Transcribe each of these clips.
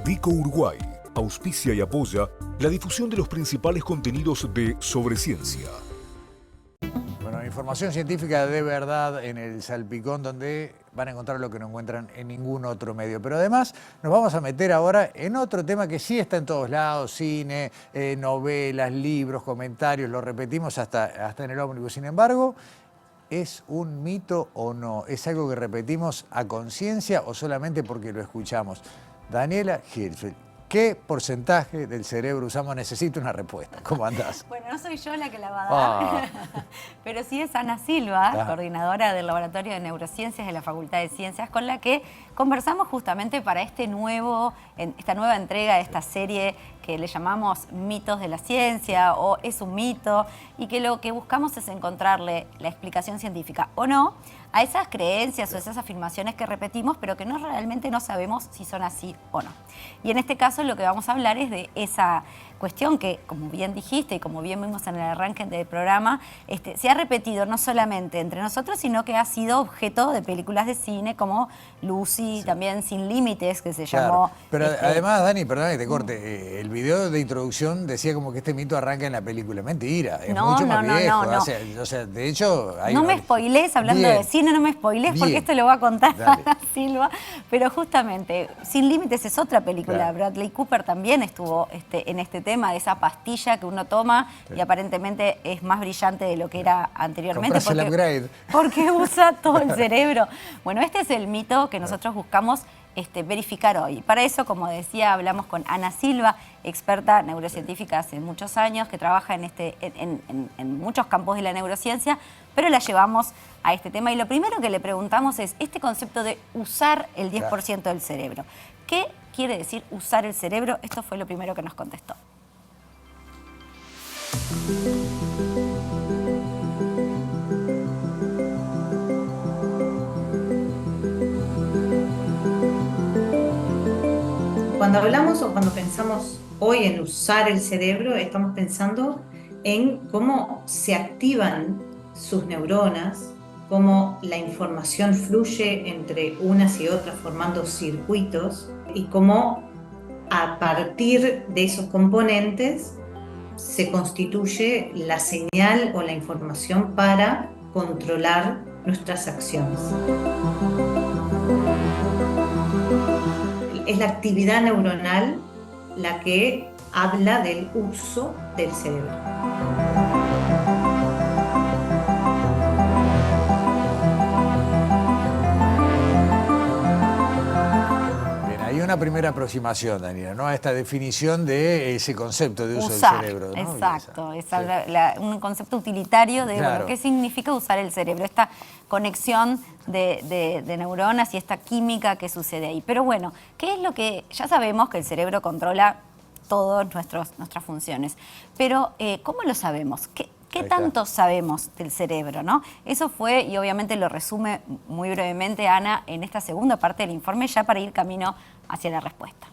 Vico Uruguay auspicia y apoya la difusión de los principales contenidos de Sobre Ciencia. Bueno, información científica de verdad en el Salpicón, donde van a encontrar lo que no encuentran en ningún otro medio. Pero además nos vamos a meter ahora en otro tema que sí está en todos lados: cine, novelas, libros, comentarios, lo repetimos hasta en el ómnibus. Sin embargo, ¿es un mito o no? ¿Es algo que repetimos a conciencia o solamente porque lo escuchamos? Daniela Hirschfeld, ¿qué porcentaje del cerebro usamos? Necesito una respuesta. ¿Cómo andás? Bueno, no soy yo la que la va a dar, pero sí es Ana Silva, coordinadora del Laboratorio de Neurociencias de la Facultad de Ciencias, con la que conversamos justamente para esta nueva entrega de esta serie que le llamamos Mitos de la Ciencia o Es un mito, y que lo que buscamos es encontrarle la explicación científica o no a esas creencias o esas afirmaciones que repetimos, pero que realmente no sabemos si son así o no. Y en este caso lo que vamos a hablar es de esa cuestión que, como bien dijiste y como bien vimos en el arranque del programa, se ha repetido no solamente entre nosotros, sino que ha sido objeto de películas de cine como Lucy, sí, también Sin Límites, que se llamó... Pero además, Dani, perdón que te corte, el video de introducción decía como que este mito arranca en la película. Mentira, es mucho más viejo. No. O sea, de hecho... No me spoilees hablando de cine, no me spoilees porque esto lo va a contar Ana Silva. Pero justamente, Sin Límites es otra película. Claro. Bradley Cooper también estuvo en este tema de esa pastilla que uno toma y aparentemente es más brillante de lo que era anteriormente porque usa todo el cerebro. Bueno, este es el mito que nosotros buscamos verificar hoy. Para eso, como decía, hablamos con Ana Silva, experta neurocientífica hace muchos años, que trabaja en muchos campos de la neurociencia, pero la llevamos a este tema. Y lo primero que le preguntamos es este concepto de usar el 10% del cerebro. ¿Qué quiere decir usar el cerebro? Esto fue lo primero que nos contestó. Cuando hablamos o cuando pensamos hoy en usar el cerebro, estamos pensando en cómo se activan sus neuronas, cómo la información fluye entre unas y otras formando circuitos y cómo a partir de esos componentes se constituye la señal o la información para controlar nuestras acciones. Es la actividad neuronal la que habla del uso del cerebro. Una primera aproximación, Daniela, ¿no? A esta definición de ese concepto de uso del cerebro, ¿no? Exacto, un concepto utilitario de bueno, qué significa usar el cerebro, esta conexión de neuronas y esta química que sucede ahí. Pero bueno, ¿qué es lo que...? Ya sabemos que el cerebro controla todas nuestras funciones, pero ¿cómo lo sabemos? ¿Qué tanto sabemos del cerebro, no? Eso fue, y obviamente lo resume muy brevemente Ana en esta segunda parte del informe, ya para ir camino hacia la respuesta.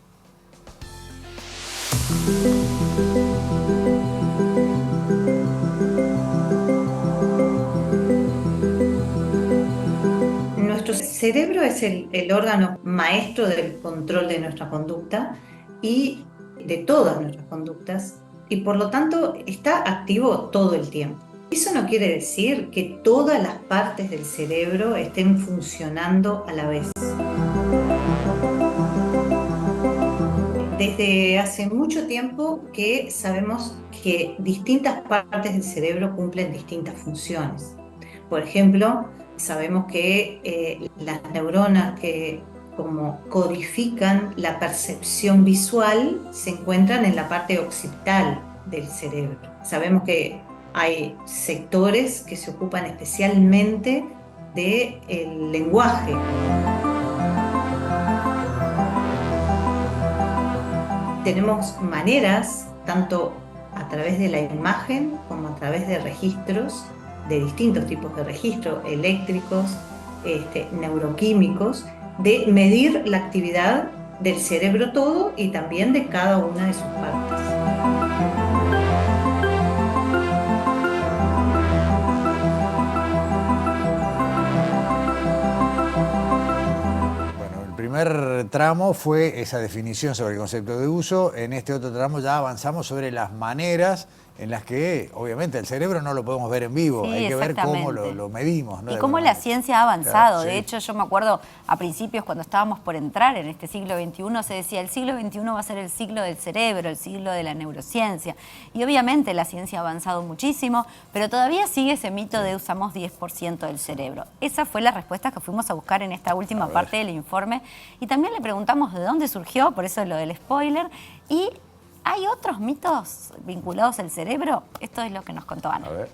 Nuestro cerebro es el órgano maestro del control de nuestra conducta y de todas nuestras conductas, y por lo tanto está activo todo el tiempo. Eso no quiere decir que todas las partes del cerebro estén funcionando a la vez. Desde hace mucho tiempo que sabemos que distintas partes del cerebro cumplen distintas funciones. Por ejemplo, sabemos que las neuronas que como codifican la percepción visual se encuentran en la parte occipital del cerebro. Sabemos que hay sectores que se ocupan especialmente del lenguaje. Tenemos maneras, tanto a través de la imagen como a través de registros, de distintos tipos de registros, eléctricos, neuroquímicos, de medir la actividad del cerebro todo y también de cada una de sus partes. primer tramo fue esa definición sobre el concepto de uso. En este otro tramo ya avanzamos sobre las maneras en las que, obviamente, el cerebro no lo podemos ver en vivo. Sí, hay que ver cómo exactamente. lo medimos, ¿no? Y De cómo alguna la manera. ciencia ha avanzado. Claro, De sí. hecho, yo me acuerdo a principios, cuando estábamos por entrar en este siglo XXI, se decía, el siglo XXI va a ser el siglo del cerebro, el siglo de la neurociencia. Y obviamente la ciencia ha avanzado muchísimo, pero todavía sigue ese mito de usamos 10% del cerebro. Esa fue la respuesta que fuimos a buscar en esta última parte del informe. Y también le preguntamos de dónde surgió, por eso lo del spoiler, y ¿hay otros mitos vinculados al cerebro? Esto es lo que nos contó Ana. A ver.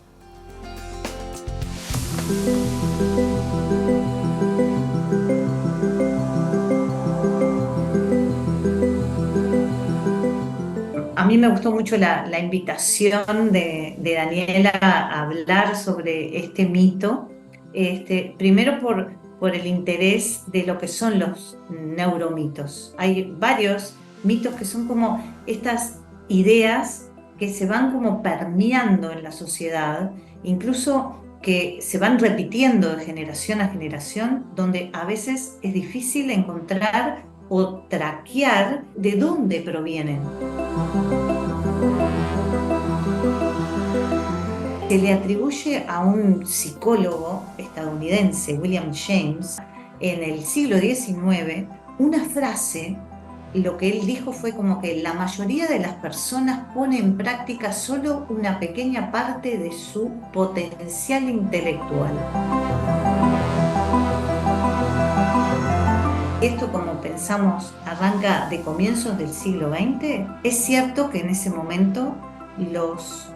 A mí me gustó mucho la invitación de Daniela a hablar sobre este mito, primero por el interés de lo que son los neuromitos. Hay varios mitos que son como estas ideas que se van como permeando en la sociedad, incluso que se van repitiendo de generación a generación, donde a veces es difícil encontrar o traquear de dónde provienen. Se le atribuye a un psicólogo estadounidense, William James, en el siglo XIX, una frase. Lo que él dijo fue como que la mayoría de las personas pone en práctica solo una pequeña parte de su potencial intelectual. Esto, como pensamos, arranca de comienzos del siglo XX. Es cierto que en ese momento los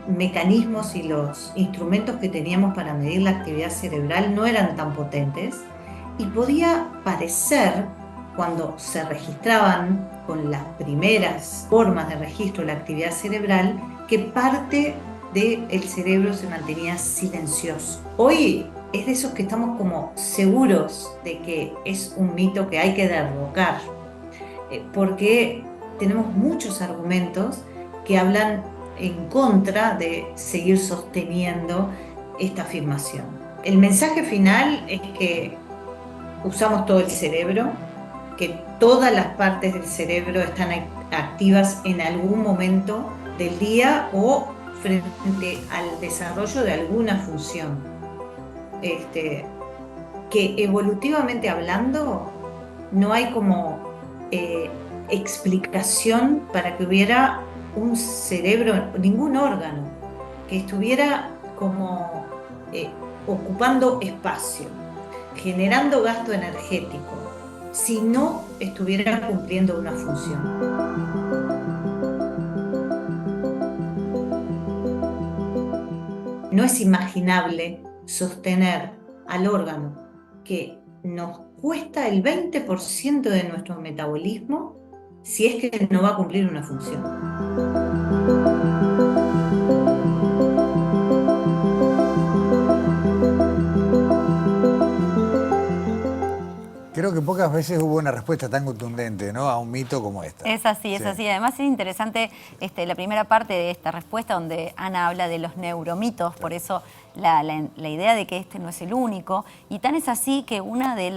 mecanismos y los instrumentos que teníamos para medir la actividad cerebral no eran tan potentes y podía parecer, cuando se registraban con las primeras formas de registro de la actividad cerebral, que parte del cerebro se mantenía silencioso. Hoy es de esos que estamos como seguros de que es un mito que hay que derrocar, porque tenemos muchos argumentos que hablan en contra de seguir sosteniendo esta afirmación. El mensaje final es que usamos todo el cerebro, que todas las partes del cerebro están activas en algún momento del día o frente al desarrollo de alguna función. Que evolutivamente hablando no hay como explicación para que hubiera un cerebro, ningún órgano, que estuviera como ocupando espacio, generando gasto energético, si no estuviera cumpliendo una función. No es imaginable sostener al órgano que nos cuesta el 20% de nuestro metabolismo si es que no va a cumplir una función. Creo que pocas veces hubo una respuesta tan contundente, ¿no?, a un mito como esta. Es así, es así. Además es interesante la primera parte de esta respuesta donde Ana habla de los neuromitos, por eso la idea de que este no es el único. Y tan es así que uno de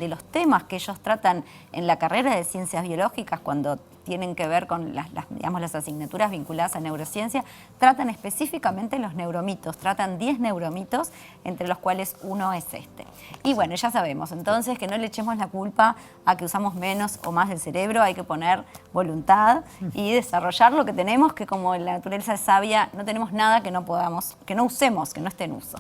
los temas que ellos tratan en la carrera de ciencias biológicas, cuando tienen que ver con las asignaturas vinculadas a neurociencia, tratan específicamente los neuromitos, tratan 10 neuromitos, entre los cuales uno es este. Y bueno, ya sabemos entonces que no le echemos la culpa a que usamos menos o más del cerebro, hay que poner voluntad y desarrollar lo que tenemos, que como la naturaleza es sabia, no tenemos nada que no podamos, que no usemos, que no esté en uso.